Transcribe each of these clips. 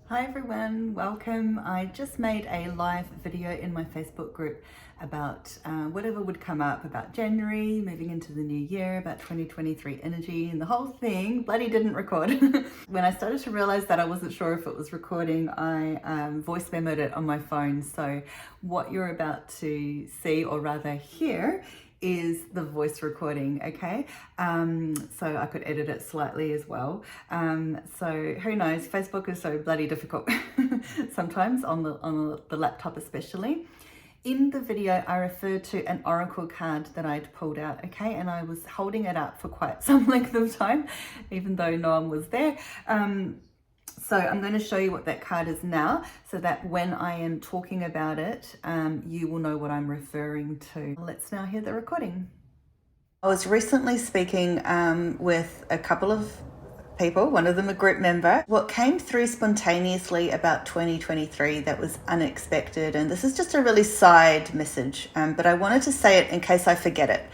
Hi everyone, welcome. I just made a live video in my Facebook group about whatever would come up about January, moving into the new year, about 2023 energy, and the whole thing bloody didn't record. When I started to realize that I wasn't sure if it was recording, I voice memoed it on my phone. So what you're about to see, or rather hear, is the voice recording, okay? So I could edit it slightly as well. So who knows, Facebook is so bloody difficult sometimes on the laptop especially. In the video, I referred to an oracle card that I'd pulled out, okay? And I was holding it up for quite some length of time, even though no one was there. So I'm going to show you what that card is now, so that when I am talking about it, you will know what I'm referring to. Let's now hear the recording. I was recently speaking with a couple of people, one of them a group member. What came through spontaneously about 2023 that was unexpected, and this is just a really side message, but I wanted to say it in case I forget it,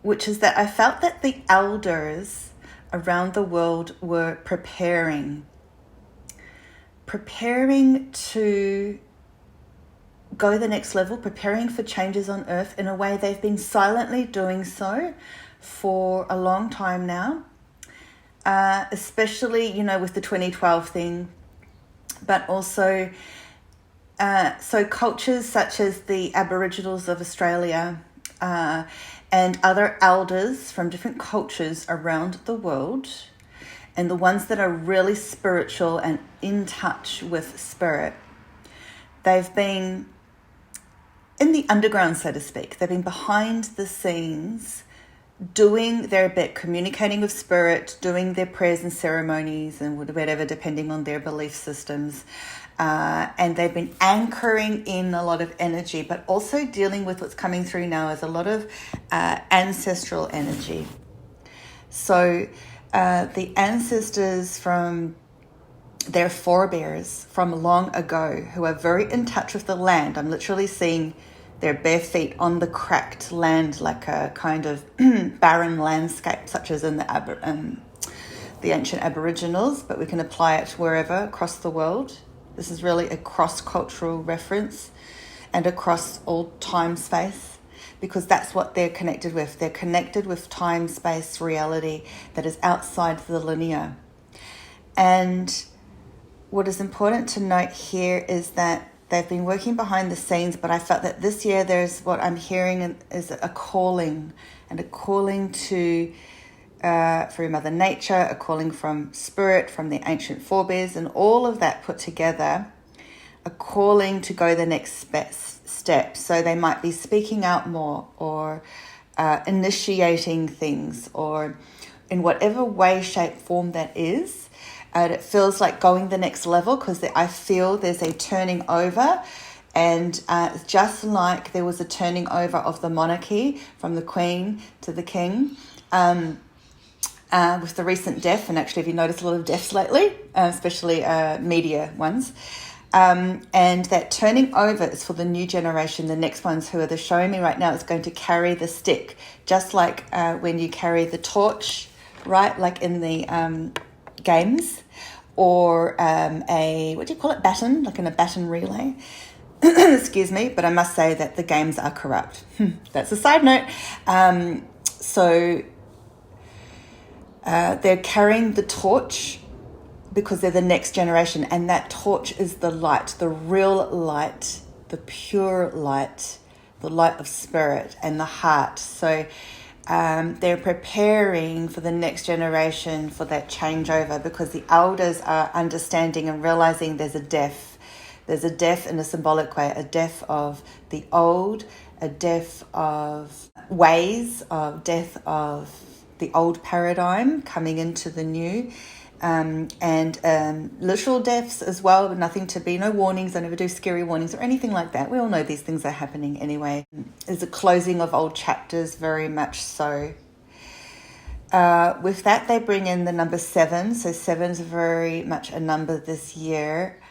which is that I felt that the elders around the world were preparing to go the next level, preparing for changes on earth in a way they've been silently doing so for a long time now, especially, with the 2012 thing, but also so cultures such as the Aboriginals of Australia and other elders from different cultures around the world, and the ones that are really spiritual and in touch with spirit, they've been in the underground, so to speak. They've been behind the scenes doing their bit, communicating with spirit, doing their prayers and ceremonies and whatever, depending on their belief systems. And they've been anchoring in a lot of energy, but also dealing with what's coming through now as a lot of ancestral energy. So the ancestors from their forebears from long ago, who are very in touch with the land. I'm literally seeing their bare feet on the cracked land, like a kind of barren landscape, such as in the ancient Aboriginals, but we can apply it wherever across the world. This is really a cross-cultural reference and across all time, space, because that's what they're connected with. They're connected with time, space, reality that is outside the linear. And what is important to note here is that they've been working behind the scenes, but I felt that this year there's what I'm hearing is a calling, and a calling to through Mother Nature, a calling from spirit, from the ancient forebears, and all of that put together, a calling to go the next step. So they might be speaking out more, or initiating things, or in whatever way, shape, form that is. And it feels like going the next level, because I feel there's a turning over. And just like there was a turning over of the monarchy from the Queen to the King, with the recent death, and actually if you notice a lot of deaths lately, especially media ones, and that turning over is for the new generation, the next ones who are they're showing me right now is going to carry the stick, just like when you carry the torch, right, like in the games, or what do you call it, baton, like in a baton relay. Excuse me, but I must say that the games are corrupt. That's a side note. So they're carrying the torch because they're the next generation, and that torch is the light, the real light, the pure light, the light of spirit and the heart. So they're preparing for the next generation for that changeover, because the elders are understanding and realizing there's a death. There's a death in a symbolic way, a death of the old, a death of ways, a death of the old paradigm coming into the new, and literal deaths as well, but nothing to be, no warnings. I never do scary warnings or anything like that. We all know these things are happening anyway. There's a closing of old chapters, very much so. With that, they bring in the number 7. So 7 is very much a number this year.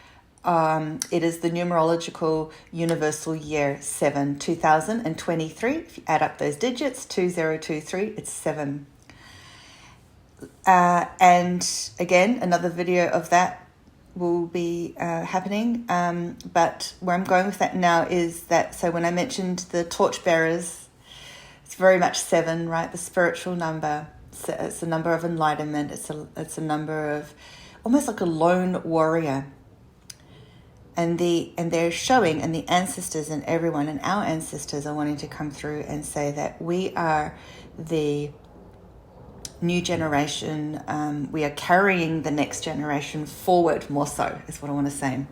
It is the numerological universal year 7, 2023. If you add up those digits, 2023, it's 7. And again, another video of that will be happening. But where I'm going with that now is that, so when I mentioned the torchbearers, it's very much 7, right? The spiritual number. It's a number of enlightenment. It's a number of almost like a lone warrior. And they're showing, and the ancestors and everyone and our ancestors are wanting to come through and say that we are the new generation. We are carrying the next generation forward, more so is what I want to say.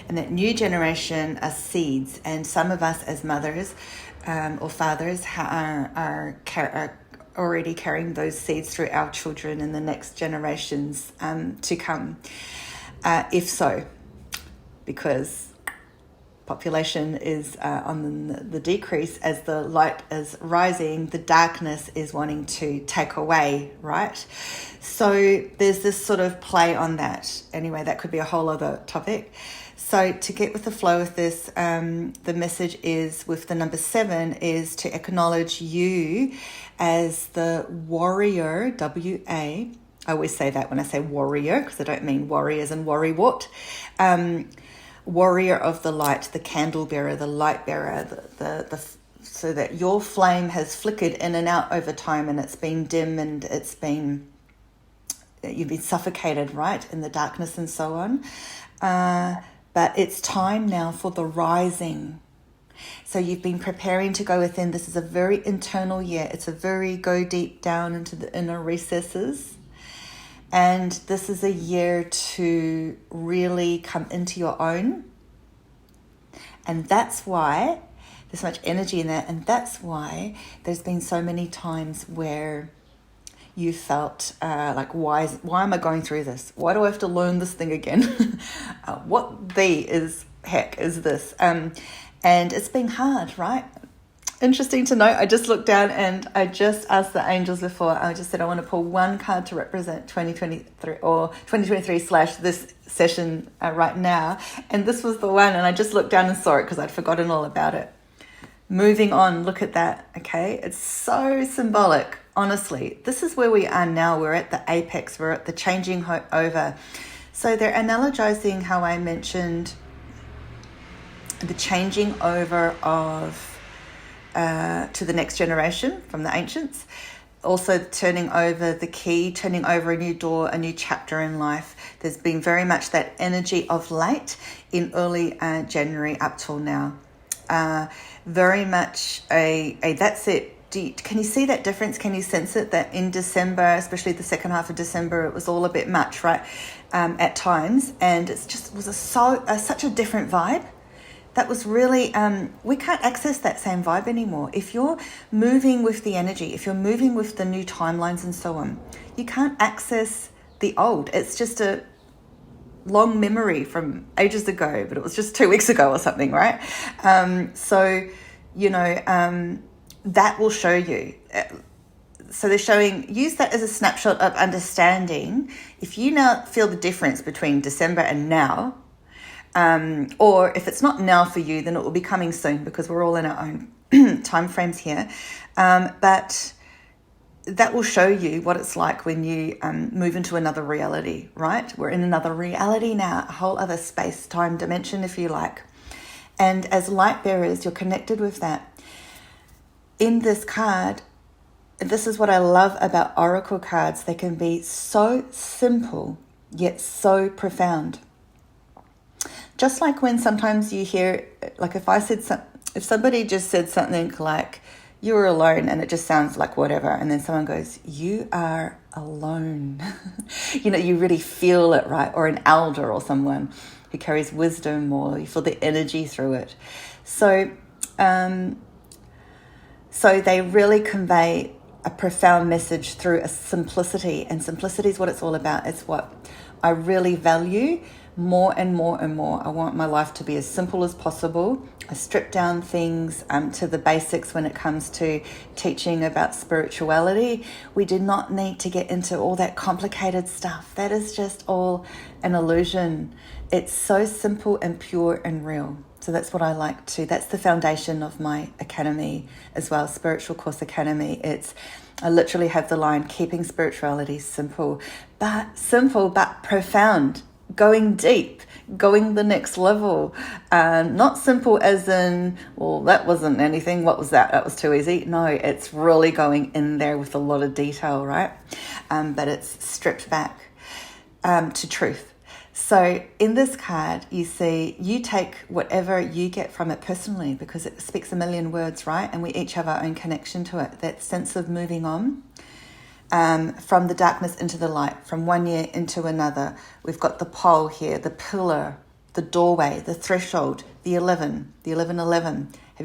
And that new generation are seeds, and some of us as mothers or fathers are already carrying those seeds through our children and the next generations to come. If so, because population is on the decrease, as the light is rising, the darkness is wanting to take away, right? So there's this sort of play on that. Anyway, that could be a whole other topic. So to get with the flow of this, the message is with the number 7 is to acknowledge you as the warrior, W-A. I always say that when I say warrior, because I don't mean warriors and worrywart. Warrior of the light, the candle bearer, the light bearer, so that your flame has flickered in and out over time, and it's been dim, and you've been suffocated, right, in the darkness and so on. But it's time now for the rising. So you've been preparing to go within. This is a very internal year. It's a very go deep down into the inner recesses. And this is a year to really come into your own. And that's why there's so much energy in that. And that's why there's been so many times where you felt like, why am I going through this? Why do I have to learn this thing again? What the heck is this? And it's been hard, right? Interesting to note, I just looked down and I just asked the angels before. I just said I want to pull one card to represent 2023 or 2023 / this session right now. And this was the one, and I just looked down and saw it because I'd forgotten all about it. Moving on, look at that, okay? It's so symbolic, honestly. This is where we are now. We're at the apex. We're at the changing over. So they're analogizing how I mentioned the changing over of to the next generation from the ancients. Also turning over the key, turning over a new door, a new chapter in life. There's been very much that energy of late in early January up till now. Very much that's it. Can you see that difference? Can you sense it? That in December, especially the second half of December, it was all a bit much, right? At times. And it just was such a different vibe. That was really, we can't access that same vibe anymore. If you're moving with the energy, if you're moving with the new timelines and so on, you can't access the old. It's just a long memory from ages ago, but it was just 2 weeks ago or something, right? So, that will show you. So they're showing, use that as a snapshot of understanding. If you now feel the difference between December and now, or if it's not now for you, then it will be coming soon, because we're all in our own time frames here. But that will show you what it's like when you move into another reality, right? We're in another reality now, a whole other space-time dimension, if you like. And as light bearers, you're connected with that. In this card, this is what I love about oracle cards. They can be so simple, yet so profound. Just like when sometimes you hear, like if somebody just said something like, you were alone, and it just sounds like whatever, and then someone goes, you are alone. You really feel it, right? Or an elder or someone who carries wisdom, or you feel the energy through it. So they really convey a profound message through a simplicity, and simplicity is what it's all about. It's what I really value more and more and more. I want my life to be as simple as possible. I strip down things to the basics when it comes to teaching about spirituality. We do not need to get into all that complicated stuff. That is just all an illusion. It's so simple and pure and real. So that's what I like to, that's the foundation of my academy as well, Spiritual Course Academy. I literally have the line, keeping spirituality simple but profound. going deep, going the next level. Not simple as in, well, that wasn't anything. What was that? That was too easy. No, it's really going in there with a lot of detail, right? But it's stripped back to truth. So in this card, you see, you take whatever you get from it personally, because it speaks a million words, right? And we each have our own connection to it. That sense of moving on from the darkness into the light, from one year into another. We've got the pole here, the pillar, the doorway, the threshold, the 11, the 1111. Are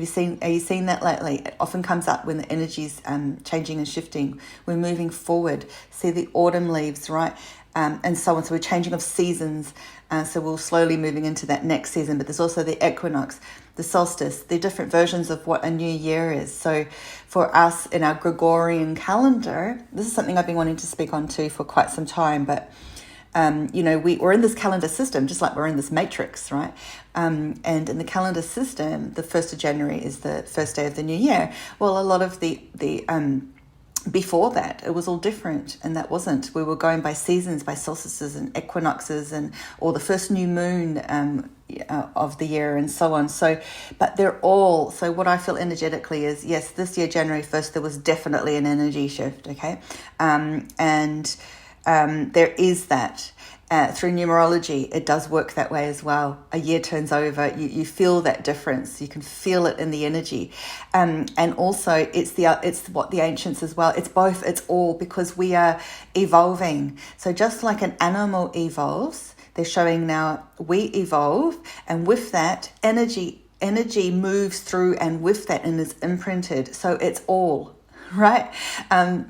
you seeing that lately? It often comes up when the energy's changing and shifting. We're moving forward. See the autumn leaves, right? And so on. So we're changing of seasons. So we're slowly moving into that next season. But there's also the equinox, the solstice, the different versions of what a new year is. So for us in our Gregorian calendar, this is something I've been wanting to speak on too for quite some time. But, we're in this calendar system, just like we're in this matrix, right? And in the calendar system, the 1st of January is the first day of the new year. Well, a lot of the before that, it was all different, and that wasn't. We were going by seasons, by solstices and equinoxes, or the first new moon of the year, and so on. So, but they're all. So, what I feel energetically is, yes, this year, January 1st, there was definitely an energy shift. Okay, there is that. Through numerology, it does work that way as well. A year turns over, you feel that difference. You can feel it in the energy, and also it's what the ancients as well. It's both. It's all, because we are evolving. So just like an animal evolves, they're showing now we evolve, and with that energy moves through, and with that, and is imprinted. So it's all. Right.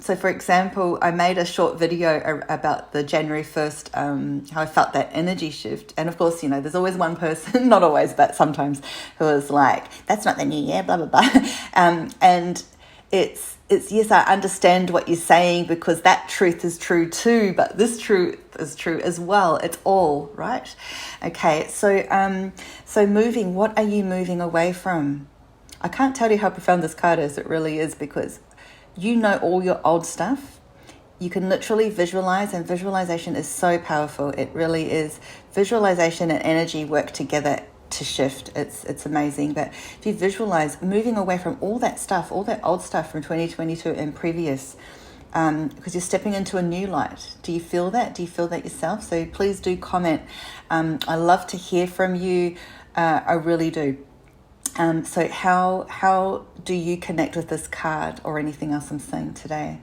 So, for example, I made a short video about the January 1st, how I felt that energy shift. And of course, there's always one person, not always, but sometimes, who is like, that's not the new year, blah, blah, blah. And it's yes, I understand what you're saying, because that truth is true too, but this truth is true as well. It's all, right? Okay. So moving, what are you moving away from? I can't tell you how profound this card is. It really is, because you know all your old stuff. You can literally visualize, and visualization is so powerful. It really is. Visualization and energy work together to shift. It's amazing. But if you visualize moving away from all that stuff, all that old stuff from 2022 and previous, because you're stepping into a new light. Do you feel that? Do you feel that yourself? So please do comment. I love to hear from you. I really do. So how do you connect with this card or anything else I'm saying today?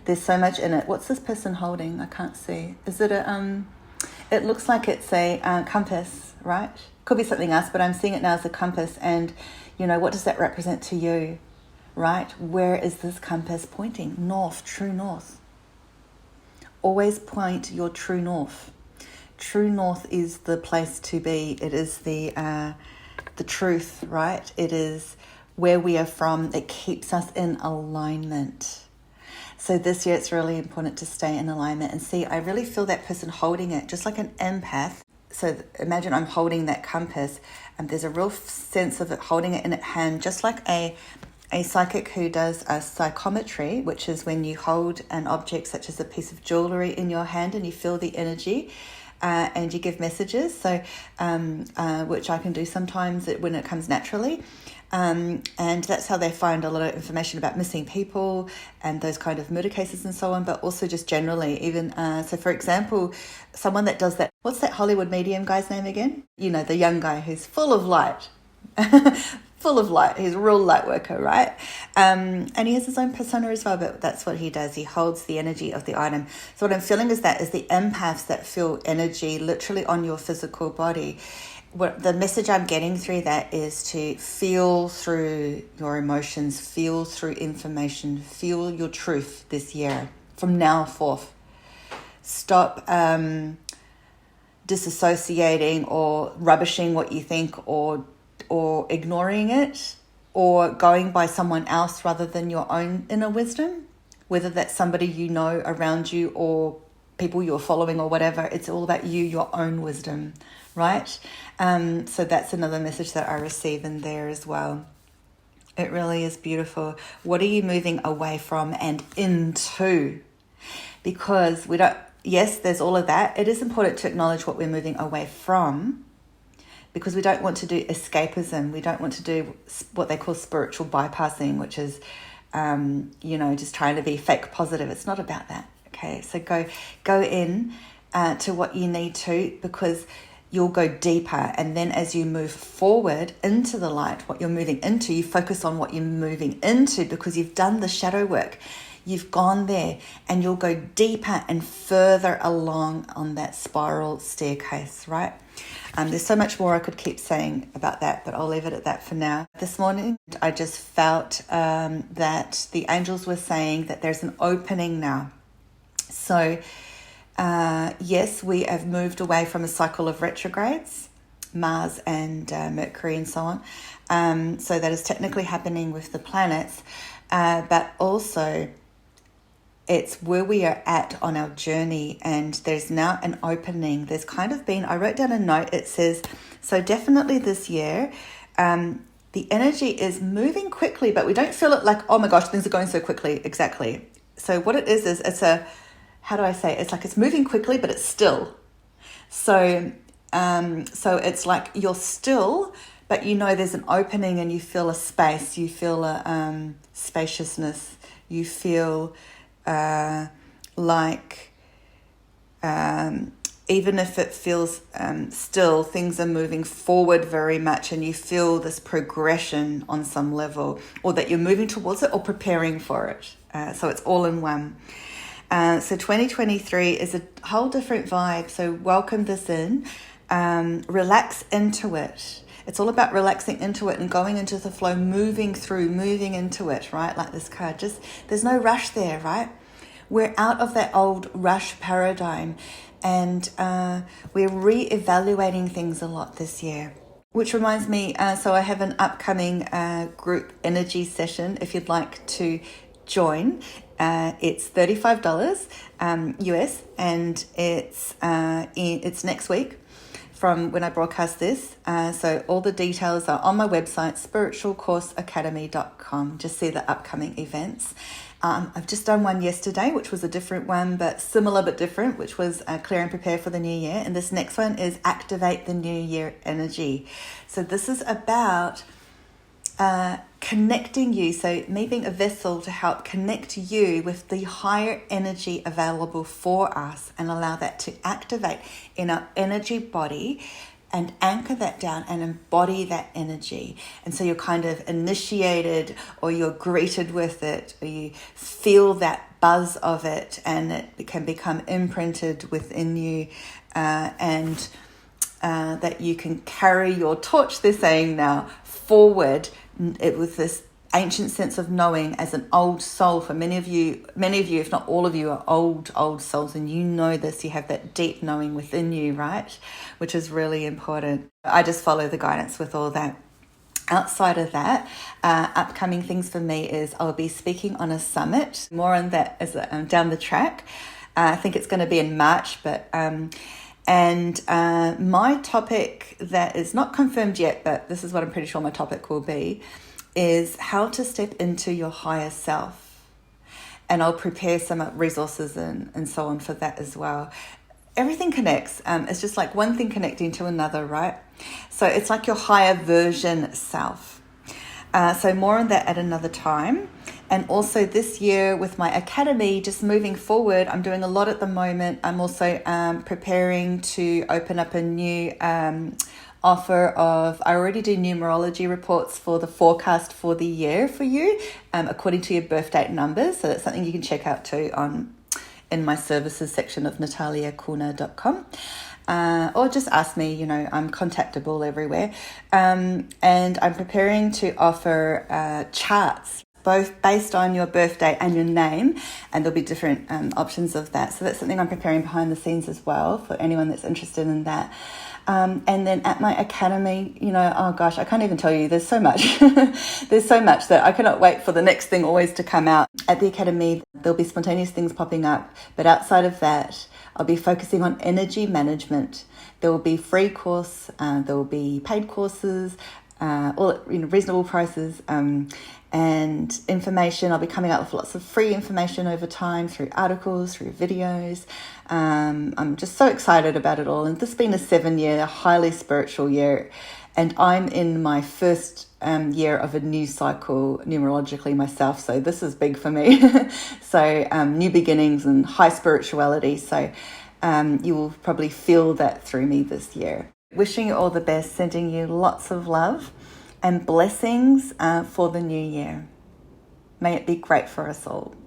There's so much in it. What's this person holding? I can't see. Is it it looks like it's a compass, right? Could be something else, but I'm seeing it now as a compass. And, what does that represent to you, right? Where is this compass pointing? North, true north. Always point your true north. True north is the place to be. It is the truth, right? It is where we are from. It keeps us in alignment. So this year it's really important to stay in alignment. And see, I really feel that person holding it, just like an empath. So imagine I'm holding that compass, and there's a real sense of it holding it in its hand, just like a psychic who does a psychometry, which is when you hold an object such as a piece of jewelry in your hand and you feel the energy. And you give messages, so which I can do sometimes when it comes naturally. And that's how they find a lot of information about missing people and those kind of murder cases and so on, but also just generally, even, so for example, someone that does that, what's that Hollywood medium guy's name again? The young guy who's full of light. Full of light. He's a real light worker, right? And he has his own persona as well, but that's what he does. He holds the energy of the item. So what I'm feeling is the empaths that feel energy literally on your physical body. What the message I'm getting through that is to feel through your emotions, feel through information, feel your truth this year from now forth. Stop disassociating or rubbishing what you think, or ignoring it, or going by someone else rather than your own inner wisdom, whether that's somebody around you or people you're following or whatever. It's all about you, your own wisdom, right? So that's another message that I receive in there as well. It really is beautiful. What are you moving away from and into? Because we don't, yes, there's all of that. It is important to acknowledge what we're moving away from, because we don't want to do escapism. We don't want to do what they call spiritual bypassing, which is, just trying to be fake positive. It's not about that. Okay, so go in to what you need to, because you'll go deeper. And then as you move forward into the light, what you're moving into, you focus on what you're moving into, because you've done the shadow work. You've gone there, and you'll go deeper and further along on that spiral staircase, right? There's so much more I could keep saying about that, but I'll leave it at that for now. This morning, I just felt that the angels were saying that there's an opening now. So, yes, we have moved away from a cycle of retrogrades, Mars and Mercury and so on. So that is technically happening with the planets, but also it's where we are at on our journey, and there's now an opening. There's kind of been, I wrote down a note, it says, so definitely this year, the energy is moving quickly, but we don't feel it like, oh my gosh, things are going so quickly. Exactly. So what it is it's how do I say? It's like it's moving quickly, but it's still. So it's like you're still, but you know there's an opening, and you feel a space, you feel a spaciousness, you feel even if it feels still, things are moving forward very much, and you feel this progression on some level, or that you're moving towards it or preparing for it. So it's all in one. So 2023 is a whole different vibe. So welcome this in. Relax into it. It's all about relaxing into it and going into the flow, moving into it, right? Like this card, just there's no rush there, right? We're out of that old rush paradigm, and we're re-evaluating things a lot this year. Which reminds me, so I have an upcoming group energy session if you'd like to join. It's $35 US, and it's next week from when I broadcast this. So all the details are on my website, spiritualcourseacademy.com. Just see the upcoming events. I've just done one yesterday, which was a different one, but similar but different, which was Clear and Prepare for the New Year. And this next one is Activate the New Year Energy. So this is about connecting you, so me being a vessel to help connect you with the higher energy available for us, and allow that to activate in our energy body and anchor that down and embody that energy. And so you're kind of initiated, or you're greeted with it, or you feel that buzz of it, and it can become imprinted within you, and that you can carry your torch, they're saying now, forward with this ancient sense of knowing as an old soul. For many of you, if not all of you, are old souls, and you know this. You have that deep knowing within you, right? Which is really important. I just follow the guidance with all that. Outside of that, upcoming things for me is I'll be speaking on a summit. More on that as down the track. I think it's going to be in March, but my topic that is not confirmed yet, but this is what I'm pretty sure my topic will be, is how to step into your higher self. And I'll prepare some resources and so on for that as well. Everything connects. It's just like one thing connecting to another, right? So it's like your higher version self. So more on that at another time. And also this year with my academy, just moving forward, I'm doing a lot at the moment. I'm also preparing to open up a new offer of, I already do numerology reports for the forecast for the year for you, according to your birth date numbers. So that's something you can check out too in my services section of nataliakuna.com. Or just ask me, I'm contactable everywhere. And I'm preparing to offer charts, both based on your birth date and your name, and there'll be different options of that. So that's something I'm preparing behind the scenes as well for anyone that's interested in that. And then at my academy, oh gosh, I can't even tell you, there's so much. There's so much that I cannot wait for the next thing always to come out. At the academy, there'll be spontaneous things popping up, but outside of that, I'll be focusing on energy management. There will be free course, there will be paid courses, all at reasonable prices, and information. I'll be coming out with lots of free information over time through articles, through videos. I'm just so excited about it all. And this has been a 7-year, highly spiritual year. And I'm in my first year of a new cycle numerologically myself. So this is big for me. So new beginnings and high spirituality. So you will probably feel that through me this year. Wishing you all the best, sending you lots of love and blessings for the new year. May it be great for us all.